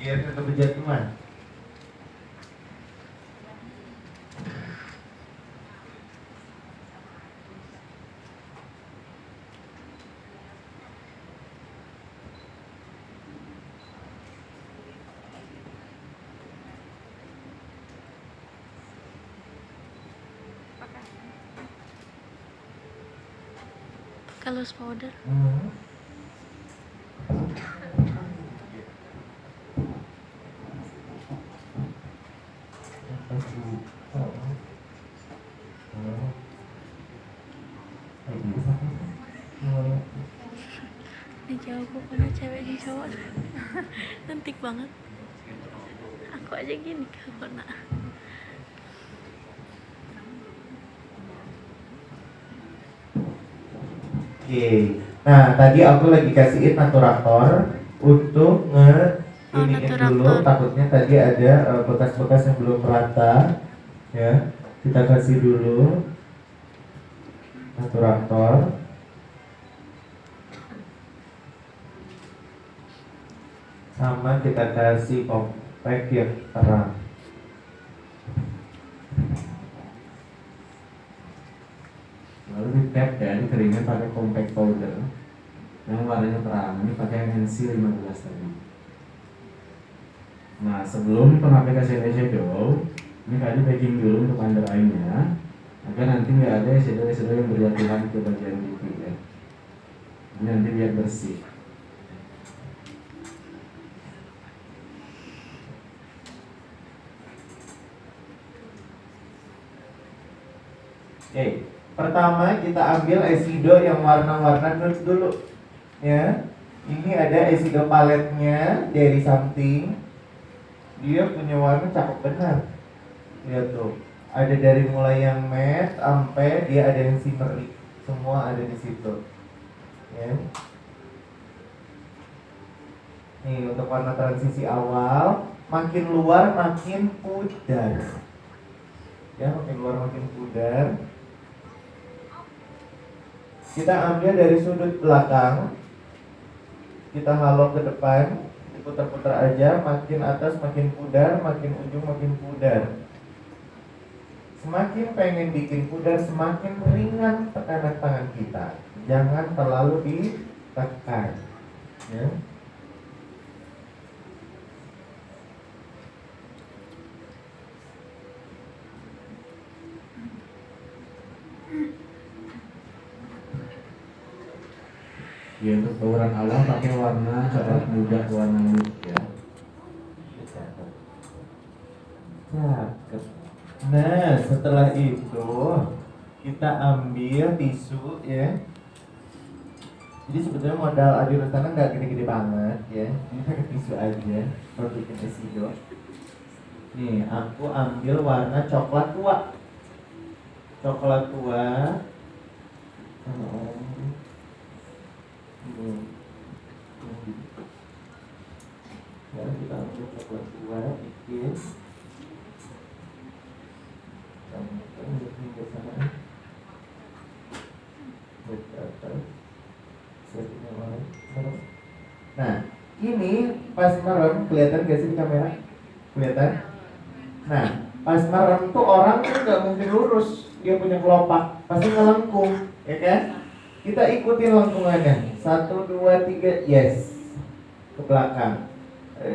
biar nggak kejatuhan. Kalau powder. Dijawab pokoknya ceweknya cowok. Cantik banget. Aku aja gini kalau nak. Oke. Nah, tadi aku lagi kasihin naturator untuk iniin dulu, takutnya tadi ada bekas-bekas yang belum rata. Ya, kita kasih dulu naturator. Sama kita kasih compact yang terang. Lalu di tap dan keringnya pakai compact powder yang warnanya terang. Ini pakai NC15 tadi. Nah, sebelum pengaplikasian eyeshadow, ini tadi baking dulu untuk under eye-nya agar nanti nggak ada eyeshadow yang berjatuhan ke bagian pipi ya. Ini nanti biar bersih. Oke, pertama kita ambil eyeshadow yang warna-warna nude dulu, ya. Ini ada eyeshadow paletnya dari Something. Dia punya warna cakep benar. Lihat tuh, ada dari mulai yang matte sampai dia ada yang shimmery, semua ada di situ. Ya. Nih untuk warna transisi awal, makin luar makin pudar. Ya, makin luar makin pudar. Kita ambil dari sudut belakang, kita halau ke depan, diputar-putar aja, makin atas makin pudar, makin ujung makin pudar. Semakin pengen bikin pudar, semakin ringan tekanan tangan kita. Jangan terlalu ditekan, ya. Ya, untuk bauran awal pakai warna coklat muda, warna nude ya. Cakep. Nah, setelah itu kita ambil tisu ya. Jadi sebetulnya modal adi rutana nggak gede-gede banget ya. Ini pakai tisu aja kalau bikin eyeshadow. Nih, aku ambil warna coklat tua. Coklat tua. Sekarang kita ambil coklat tua dikit. Nah, ini pas merem kelihatan gak sih di kamera? Kelihatan? Nah, pas merem tuh orang tuh nggak mungkin lurus, dia punya kelopak, pasti ngelengkung, ya kan? Kita ikutin lengkungannya, 1, 2, 3, yes, ke belakang.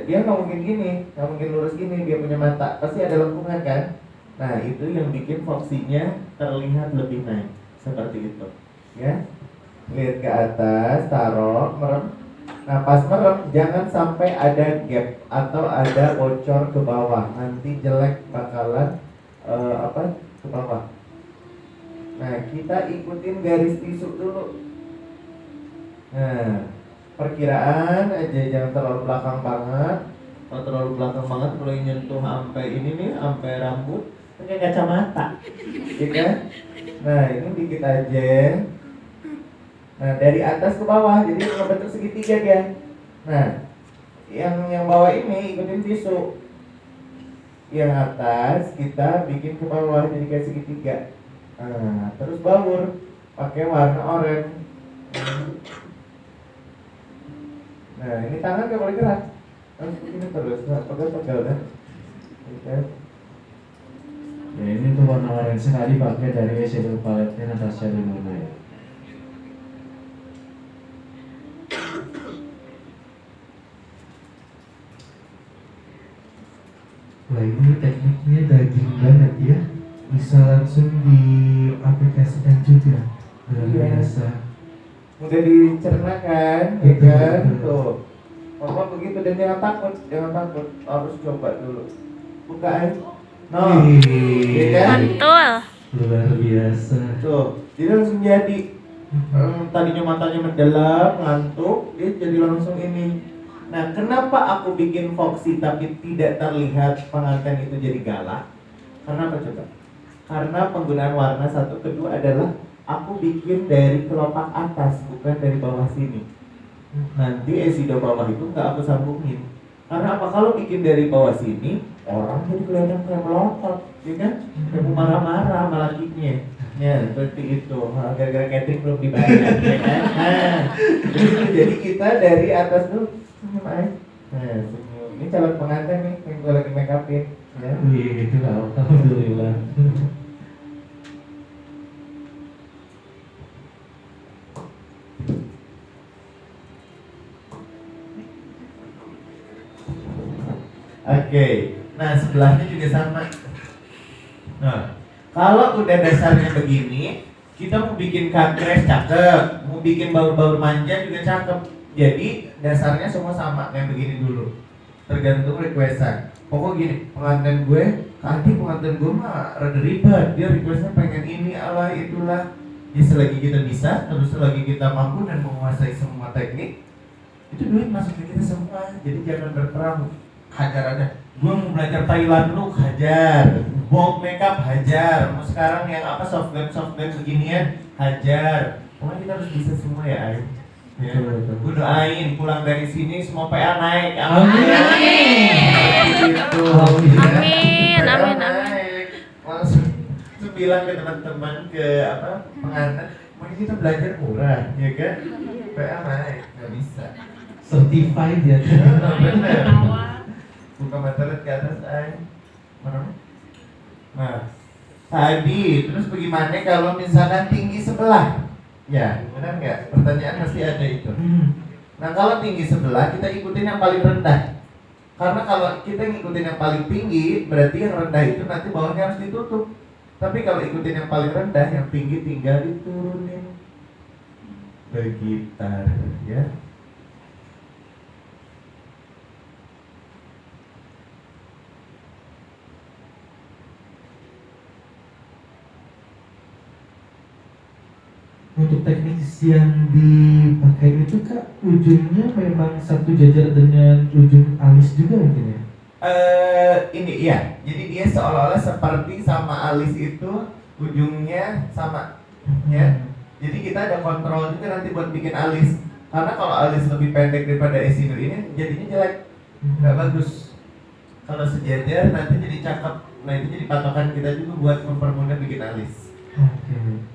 Dia nggak mungkin gini, nggak mungkin lurus gini, dia punya mata, pasti ada lengkungan kan? Nah, itu yang bikin foxinya terlihat lebih naik, seperti itu, ya. Lihat ke atas, taruh, merem. Nah, pas merem jangan sampai ada gap atau ada bocor ke bawah, nanti jelek bakalan ke bawah. Nah, kita ikutin garis tisu dulu. Nah, perkiraan aja, jangan terlalu belakang banget. Kalau terlalu belakang banget, mulai nyentuh sampai ini nih, sampai rambut, pakai kacamata, ya kan? Nah, ini dikit aja. Nah, dari atas ke bawah, jadi ngebentuk segitiga dia. Nah, yang bawah ini ikutin tisu. Yang atas kita bikin ke bawah jadi kayak segitiga. Nah, terus baur pakai warna oranye. Nah, ini tangan gak boleh gerak. Harus begini terus, nggak pegal-pegal kan? Oke. Ya ini tuh warna orange sekali pakai dari eyeshadow palette Natasha Denona ya. Wah ini tekniknya daging banget ya. Bisa langsung diaplikasikan juga. Luar Iya. biasa. Udah dicerna kan, ya Betul, kan? betul. Tuh. Pokoknya begitu dan jangan takut, harus coba dulu. Buka aja. No, ya kan? Mantul. Luar biasa. Tuh, jadi langsung jadi. Tadinya matanya mendalam, ngantuk, dia jadi langsung ini. Nah, kenapa aku bikin foxy tapi tidak terlihat pengantin itu jadi galak? Karena apa coba? Karena penggunaan warna satu, kedua adalah aku bikin dari kelopak atas, bukan dari bawah sini. Nanti eyeshadow bawah itu nggak aku sambungin. Karena apa? Kalau bikin dari bawah sini, orang jadi kelihatan kayak melotot, ya kan? Kayak mau marah-marah sama lakinya. Ya, seperti itu. Nah, gara-gara catering belum dibayar, ya kan? Nah, jadi kita dari atas dulu senyum aja. Nah, senyum. Ini calon pengantin nih, yang gue lagi make upin. Ya. Wih, alhamdulillah. Oke, nah sebelahnya juga sama. Nah, kalau udah dasarnya begini, kita mau bikin kakres cakep, mau bikin baur-baur manja juga cakep. Jadi dasarnya semua sama kayak begini dulu. Tergantung requestan. Pokok gini, pengantin gue, tadi pengantin gue mah rada ribet. Dia requestnya pengen ini, Allah itulah. Ya selagi kita bisa, terus selagi kita mampu dan menguasai semua teknik, itu duit masuk ke kita semua. Jadi jangan berperang. Hajar aja. Gue mau belajar Thailand look, hajar. Bold makeup, hajar. Mau sekarang yang apa soft glam beginian, hajar. Pokoknya kita harus bisa semua ya, Ay. Ya. Gue doain pulang dari sini semua PA naik. Amin. Gitu. Amin, PA amin, amin. naik. Langsung bilang ke teman-teman ke apa pengantin, mungkin kita belajar murah, ya kan? PA naik, nggak bisa. Certified ya. Bener. Buka mata lihat ke atas ay. Mana? Nah, tadi terus bagaimana kalau misalkan tinggi sebelah? Ya, benar nggak? Pertanyaan pasti ada itu. Nah, kalau tinggi sebelah kita ikutin yang paling rendah. Karena kalau kita ngikutin yang paling tinggi, berarti yang rendah itu nanti bawahnya harus ditutup. Tapi kalau ikutin yang paling rendah, yang tinggi tinggal diturunin. Begitu, ya. Untuk teknik yang dipakai itu kak, ujungnya memang satu jajar dengan ujung alis juga mungkin ya? Ini iya, jadi dia seolah-olah seperti sama alis itu ujungnya sama, ya. Jadi kita ada kontrol juga nanti buat bikin alis. Karena kalau alis lebih pendek daripada eyeshadow ini, jadinya jelek, nggak bagus. Kalau sejajar nanti jadi cakep. Nah itu jadi patokan kita juga buat mempermudah bikin alis. Oke.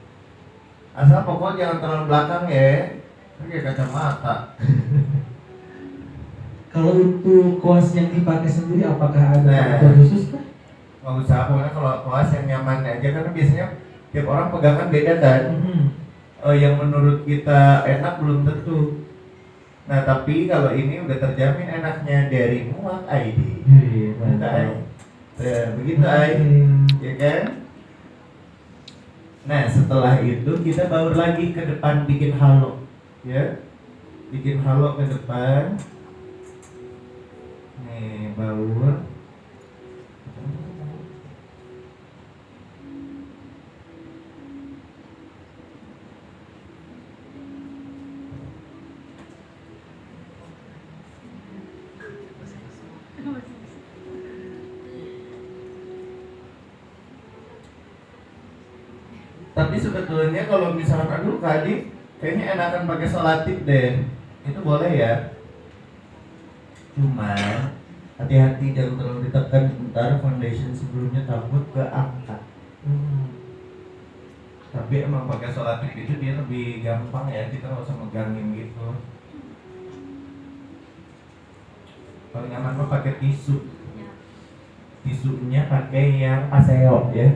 Asal pokoknya jangan terlalu belakang ya, ini kayak kacamata. Kalau untuk kuas yang dipakai sendiri apakah ada Nah. faktor khusus kak? Nggak usah, pokoknya kalau kelas yang nyaman aja, karena biasanya tiap orang pegangan beda kan. Yang menurut kita enak belum tentu. Nah tapi kalau ini udah terjamin enaknya dari Muak ID. Iya, Buka Ay. Begitu Ay, ya kan? Nah setelah itu kita baur lagi ke depan bikin halo, ya, bikin halo ke depan. Nih baur. Tapi sebetulnya kalau misalkan aduh Kak Adi kayaknya enakan pakai solatif deh, itu boleh ya. Cuman hati-hati jangan terlalu ditekan, sebentar foundation sebelumnya takut keangkat. Tapi emang pakai solatif itu dia lebih gampang ya, kita nggak usah megangin gitu. Paling aman mah pakai tisu. Tisunya pakai yang Paseo ya.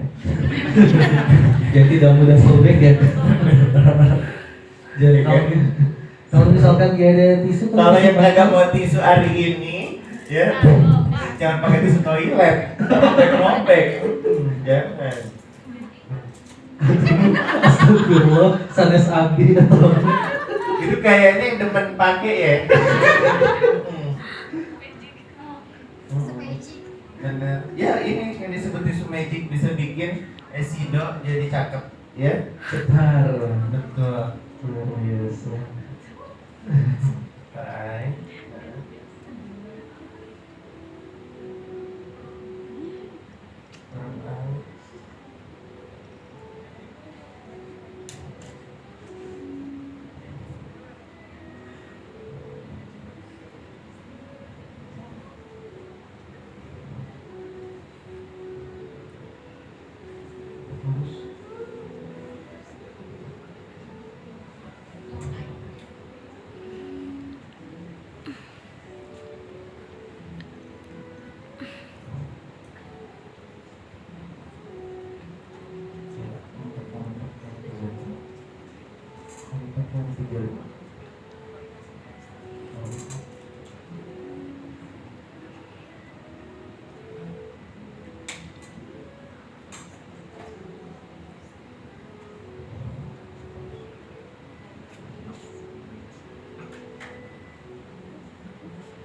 Yang tidak mudah sobek ya. Jadi kalau misalkan gak ada tisu, Kalau yang kagak mau tisu hari ini, ya jangan pakai tisu toilet, robek-robek. Jangan. Astagfirullah, sanes abi atau Itu kayaknya yang demen pakai ya. Bener. Ya ini yang disebut tisu magic bisa bikin Esido jadi cakep, ya. cetar. Betul. Luar biasa. Baik.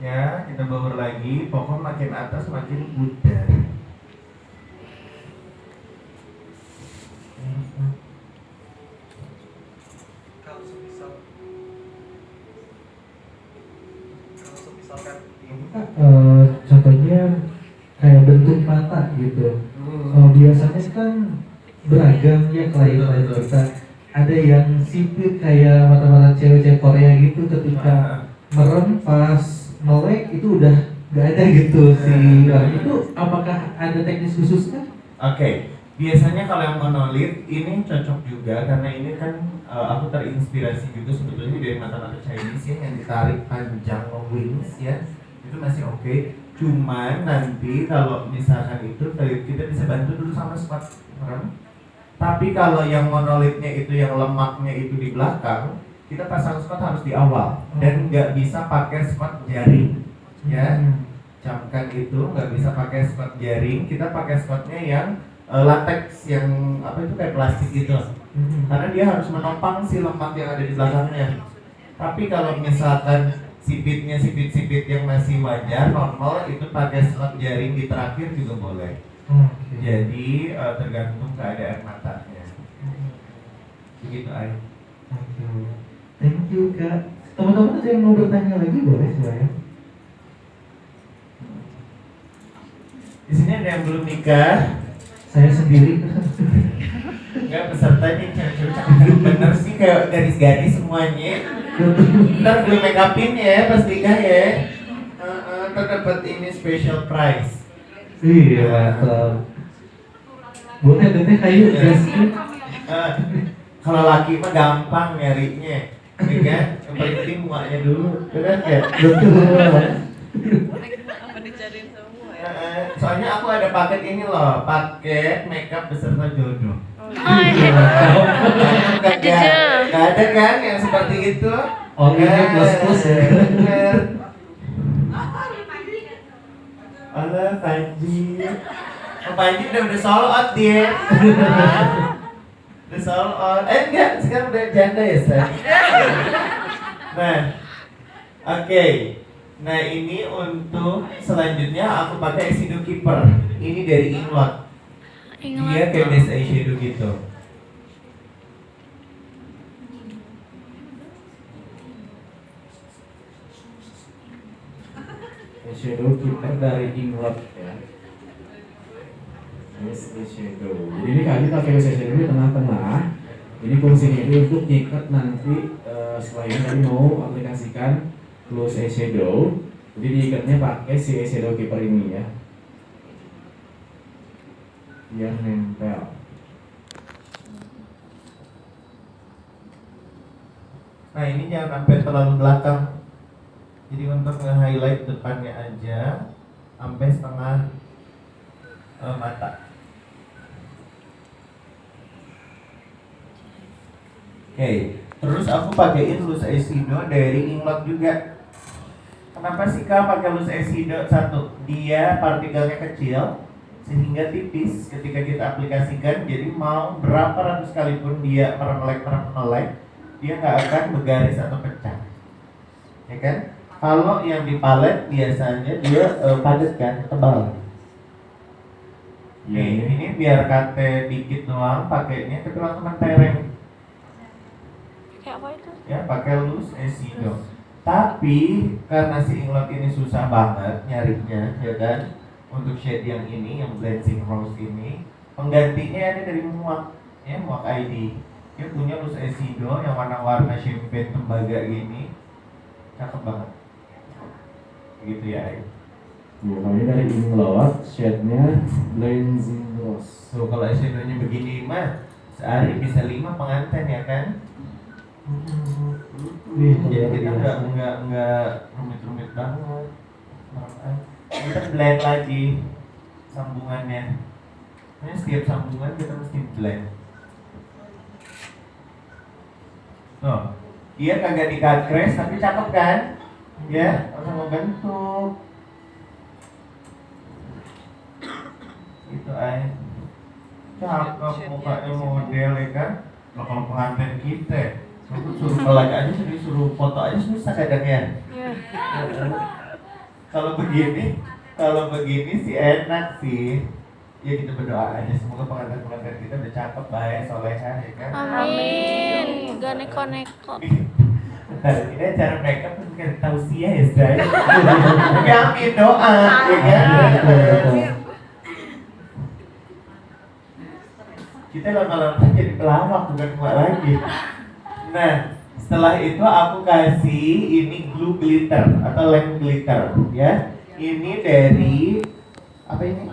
Ya, kita baur lagi. Pokok makin atas makin pudar. Contohnya kayak bentuk mata gitu. Biasanya kan beragam ya klien-klien kita. Ada yang sipit kayak mata-mata cewek-cewek Korea gitu, ketika merem pas melek itu udah gak ada gitu si itu. Apakah ada teknis khususnya? Oke, biasanya kalau yang monolit ini cocok juga karena ini kan aku terinspirasi juga sebetulnya dari mata-mata Chinese ya, yang ditarik panjang wings ya, itu masih oke. Cuman nanti kalau misalkan itu kita bisa bantu dulu sama spot merem. Tapi kalau yang monolitnya itu yang lemaknya itu di belakang, kita pasang spot harus di awal dan nggak bisa pakai spot jaring ya. Camkan itu nggak bisa pakai spot jaring, kita pakai spotnya yang latex yang apa itu kayak plastik gitu. Karena dia harus menopang si lemak yang ada di belakangnya. Tapi kalau misalkan sipitnya sipit-sipit yang masih wajar normal, itu pakai spot jaring di terakhir juga boleh. Jadi tergantung keadaan matanya. Begitu Ay. Thank you Kak. Teman-teman ada yang mau bertanya lagi boleh silahkan. Di sini ada yang belum nikah. Saya sendiri. Enggak, pesertanya cewek-cewek cakep bener sih, kayak gadis-gadis semuanya. Ntar gue make upin ya pas nikah ya. Ntar dapat ini special prize. Iya mantap. Boleh teteh kayu guys. Kalau laki mah gampang nyarinya, ya kan? Yang paling penting muanya dulu, benar ya? Betul. Apa dicariin semua ya? Soalnya aku ada paket ini loh, paket makeup beserta jodoh. Oh iya. Gak ada kan yang seperti itu? Oh ini plus ya. Bener. Alah Panji. Oh, Panji udah sold out dia. Udah sold out. Enggak, sekarang udah janda ya Stan. Nah, oke. Nah ini untuk selanjutnya aku pakai Eyeshadow Keeper. Ini dari Inglot. Dia kayak base eyeshadow gitu. Eyeshadow kita dari Inglot ya. Base eyeshadow. Jadi ini kali pakai base eyeshadow di tengah-tengah. Ini fungsinya itu untuk nyikat nanti setelah ini tadi mau aplikasikan gloss eyeshadow. Jadi diikatnya pakai si eyeshadow keeper ini ya. Biar nempel. Nah ini jangan sampai terlalu belakang. Jadi untuk nge-highlight depannya aja sampai setengah mata. Oke, terus aku pakaiin loose eyeshadow dari Inglot juga. Kenapa sih Kak pakai loose eyeshadow? Satu, dia partikelnya kecil sehingga tipis ketika kita aplikasikan. Jadi mau berapa ratus kali pun dia meremelek, dia nggak akan bergaris atau pecah, ya kan? Kalau yang di palet biasanya dia padat kan, tebal. Iya, Ini biar kate dikit doang pakainya, tapi langsung mentereng. Kayak apa itu? Ya pakai loose eyeshadow. Tapi karena si Inglot ini susah banget nyarinya, ya kan? Untuk shade yang ini, yang Blazing Rose ini, penggantinya ada dari Muak, ya Muak ID. Dia punya loose eyeshadow yang warna-warna champagne tembaga gini, cakep banget. Gitu ya. Ya, kalau ini dari Inglot, shade-nya Blazing Rose. So kalau eyeshadow-nya begini mah sehari bisa 5 pengantin ya kan? Jadi kita nggak rumit-rumit banget. Kita blend lagi sambungannya. Ini setiap sambungan kita mesti blend. Tuh, dia kagak di-cut crash tapi cakep kan? Ya, langsung ngebentuk. Itu aja. Cakep mukanya model ya kan? Nah, kalau pengantin kita suruh like aja, suruh foto aja susah kadang ya. Kalau begini sih enak sih. Ya kita berdoa aja semoga pengantin kita udah cakep, baik, soleha ya kan. Amin. Gak neko-neko. Bentar, ini acara makeup kan tausiah ya Zai. Tapi amin doa ya kan. Kita lama-lama jadi pelawak bukan emak lagi. Nah, setelah itu aku kasih ini glue glitter atau lem glitter ya. Ini dari apa ini?